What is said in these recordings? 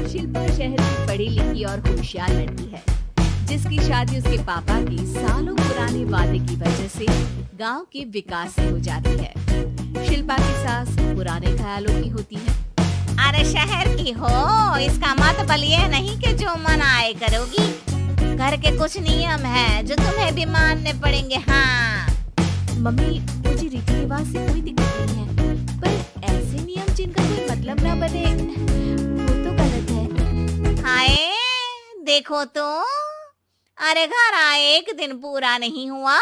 शिल्पा शहर की पढ़ी लिखी और होशियार लड़की है, जिसकी शादी उसके पापा के सालों पुराने वादे की वजह से गांव के विकास से हो जाती है। शिल्पा की सास पुराने ख्यालों की होती है। अरे शहर की हो, इसका मतलब ये नहीं कि जो मन आए करोगी। घर के कुछ नियम है जो तुम्हें भी मानने पड़ेंगे। हाँ मम्मी, मुझे रीति रिवाज से कोई दिक्कत नहीं है, पर ऐसे नियम जिनका कोई मतलब ना बने वो तो गलत है। हाय, देखो तो, अरे घर आए एक दिन पूरा नहीं हुआ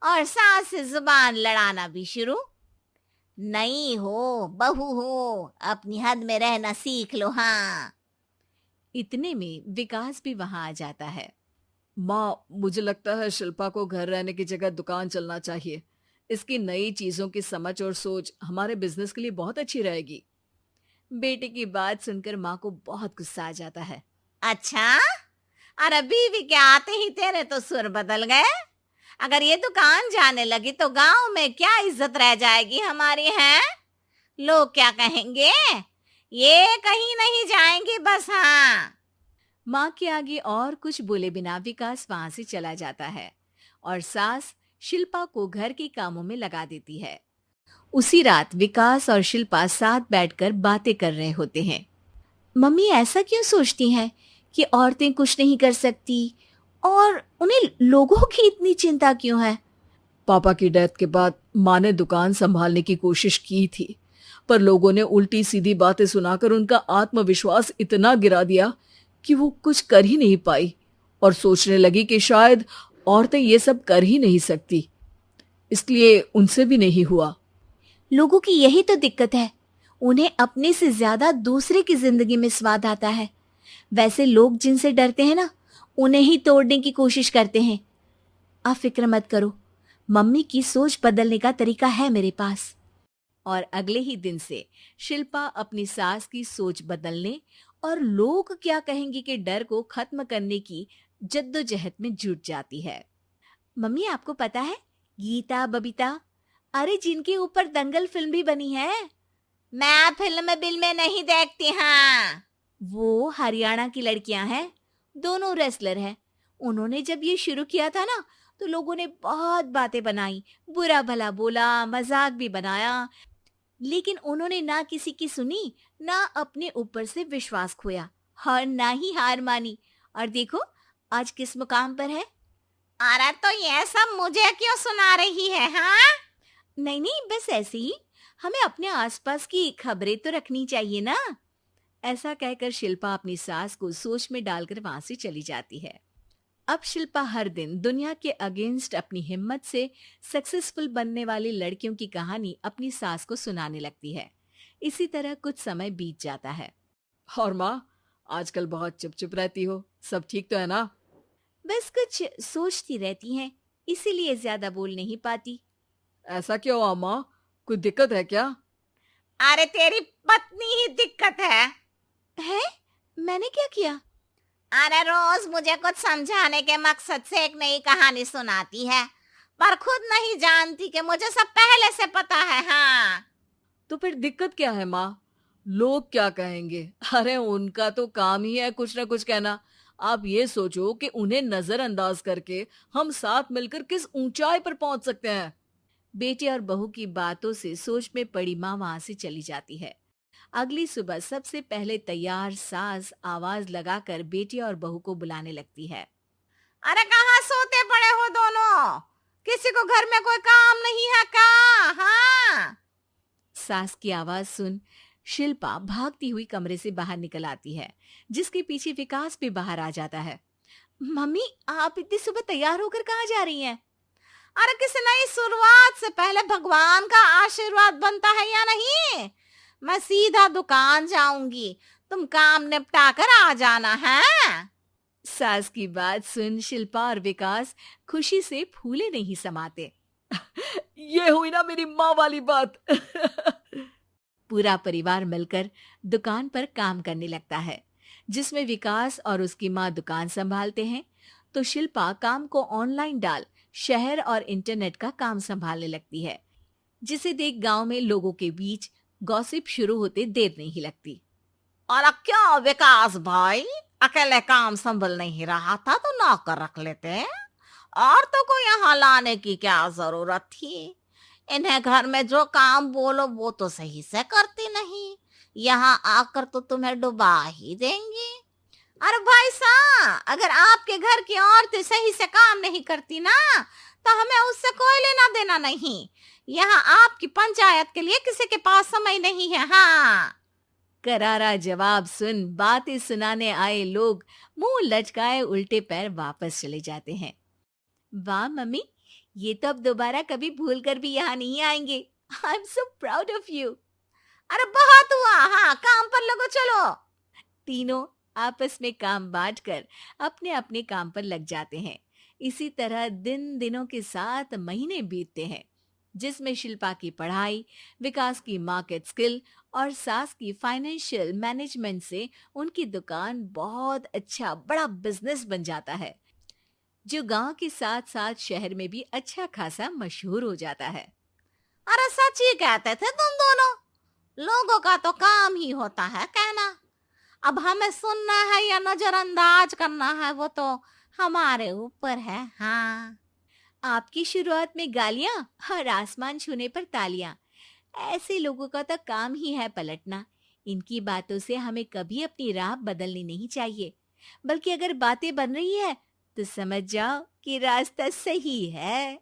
और सास से जुबान लड़ाना भी शुरू। नई हो, बहू हो, अपनी हद में रहना सीख लो। हाँ इतने में विकास भी वहां आ जाता है। माँ, मुझे लगता है शिल्पा को घर रहने की जगह दुकान चलना चाहिए। इसकी नई चीजों की समझ और सोच हमारे बिजनेस के लिए बहुत अच्छी रहेगी। बेटे की बात सुनकर माँ को बहुत गुस्सा आ जाता है। अच्छा, अरे बीवी के आते ही तेरे तो सुर बदल गए। अगर ये दुकान जाने लगी तो गांव में क्या इज्जत रह जाएगी हमारी। है लोग क्या कहेंगे? ये कहीं नहीं जाएंगी बस। हाँ माँ के आगे और कुछ बोले बिना विकास वहां से चला जाता है और सास शिल्पा को घर के कामों में लगा देती है। उसी रात विकास और शिल्पा साथ बैठकर बातें कर रहे होते हैं। मम्मी ऐसा क्यों सोचती हैं कि औरतें कुछ नहीं कर सकती और उन्हें लोगों की इतनी चिंता क्यों है? पापा की डेथ के बाद माँ ने दुकान संभालने की कोशिश की थी, पर लोगों ने उल्टी सीधी बातें सुनाकर उनका आत्मविश्वास इतना गिरा दिया कि वो कुछ कर ही नहीं पाई और सोचने लगी कि शायद औरतें ये सब कर ही नहीं सकती, इसलिए उनसे भी नहीं हुआ। लोगों की यही तो दिक्कत है, उन्हें अपने से ज्यादा दूसरे की जिंदगी में स्वाद आता है। वैसे लोग जिनसे डरते हैं ना, उन्हें ही तोड़ने की कोशिश करते हैं। आप फिक्र मत करो, मम्मी की सोच बदलने का तरीका है मेरे पास। और अगले ही दिन से शिल्पा अपनी सास की सोच बदलने और लोग क्या कहेंगे के डर को खत्म करने की जद्दोजहद में जुट जाती है। मम्मी, आपको पता है गीता, बबीता, अरे जिनके ऊपर दंगल फिल्म भी बनी है, मैं फिल्म बिल में नहीं देखती। हाँ वो हरियाणा की लड़कियां हैं, दोनों रेसलर हैं। उन्होंने जब ये शुरू किया था ना, तो लोगों ने बहुत बातें बनाई, बुरा भला बोला, मजाक भी बनाया, लेकिन उन्होंने ना किसी की सुनी, ना अपने ऊपर से विश्वास खोया और ना ही हार मानी। और देखो आज किस मुकाम पर है। अरे तो ये सब मुझे क्यों सुना रही है? हाँ नहीं नहीं, बस ऐसे ही, हमें अपने आसपास की खबरें तो रखनी चाहिए ना। ऐसा कहकर शिल्पा अपनी सास को सोच में डालकर वहां से चली जाती है। अब शिल्पा हर दिन दुनिया के अगेंस्ट अपनी हिम्मत से सक्सेसफुल बनने वाली लड़कियों की कहानी अपनी सास को सुनाने लगती है। इसी तरह कुछ समय बीत जाता है। और माँ, आजकल बहुत चुप चुप रहती हो, सब ठीक तो है ना? बस कुछ सोचती रहती हैं, इसीलिए ज्यादा बोल नहीं पाती। ऐसा क्यों हुआ माँ, कोई दिक्कत है क्या? अरे तेरी पत्नी ही दिक्कत है? मैंने क्या किया? अरे रोज मुझे कुछ समझाने के मकसद से एक नई कहानी सुनाती है, पर खुद नहीं जानती कि मुझे सब पहले से पता है। हाँ तो फिर दिक्कत क्या है माँ? लोग क्या कहेंगे? अरे उनका तो काम ही है कुछ ना कुछ कहना। आप ये सोचो कि उन्हें नजरअंदाज करके हम साथ मिलकर किस ऊंचाई पर पहुंच सकते हैं। बेटे और बहू की बातों से सोच में पड़ी माँ वहां से चली जाती है। अगली सुबह सबसे पहले तैयार सास आवाज लगाकर बेटे और बहू को बुलाने लगती है। अरे कहाँ सोते पड़े हो दोनों? किसी को घर में कोई काम नहीं है का? हाँ सास की आवाज सुन शिल्पा भागती हुई कमरे से बाहर निकल आती है, जिसके पीछे विकास भी बाहर आ जाता है। मम्मी, आप इतनी सुबह तैयार होकर कहाँ जा रही हैं? अरे किसी नई शुरुआत से पहले भगवान का आशीर्वाद बनता है या नहीं? मैं सीधा दुकान जाऊंगी, तुम काम निपटा कर आ जाना है। सास की बात सुन शिल्पा और विकास खुशी से फूले नहीं समाते। ये हुई ना मेरी माँ वाली बात। पूरा परिवार मिलकर दुकान पर काम करने लगता है, जिसमें विकास और उसकी माँ दुकान संभालते हैं, तो शिल्पा काम को ऑनलाइन डाल शहर और इंटरनेट का काम संभालने लगती है, जिसे देख गांव में लोगों के बीच गॉसिप शुरू होते देर नहीं लगती। और क्या विकास भाई, अकेले काम संभल नहीं रहा था तो नौकर रख लेते। औरतों को यहाँ लाने की क्या जरूरत थी? इन्हें घर में जो काम बोलो वो तो सही से करती नहीं, यहाँ आकर तो तुम्हें डुबा ही देंगी। अरे भाई साहब, अगर आपके घर की औरतें सही से काम नहीं करती ना, तो हमें उससे कोई लेना देना नहीं। यहाँ आपकी पंचायत के लिए किसी के पास समय नहीं है। हाँ, करारा जवाब सुन बातें सुनाने आए लोग मुंह लटकाए उल्टे पैर वापस चले जाते हैं। वाह मम्मी, ये तो अब दोबारा कभी भूल कर भी यहाँ नहीं आएंगे। I am so proud of you. अरे बहुत हुआ, हाँ काम पर लगो चलो। तीनों आपस में काम बांटकर अपने अपने काम पर लग जाते हैं। इसी तरह दिन दिनों के साथ महीने बीतते हैं, जिसमें शिल्पा की पढ़ाई, विकास की मार्केट स्किल और सास की फाइनेंशियल मैनेजमेंट से उनकी दुकान बहुत अच्छा बड़ा बिजनेस बन जाता है, जो गांव के साथ साथ शहर में भी अच्छा खासा मशहूर हो जाता है। अरे सच ही कहते थे तुम दोनों, लोगों का तो काम ही होता है कहना। अब हमें सुनना है या नजरअंदाज करना है वो तो हमारे ऊपर है। हाँ, आपकी शुरुआत में गालियां और आसमान छूने पर तालियां, ऐसे लोगों का तो काम ही है पलटना। इनकी बातों से हमें कभी अपनी राह बदलनी नहीं चाहिए, बल्कि अगर बातें बन रही है तो समझ जाओ कि रास्ता सही है।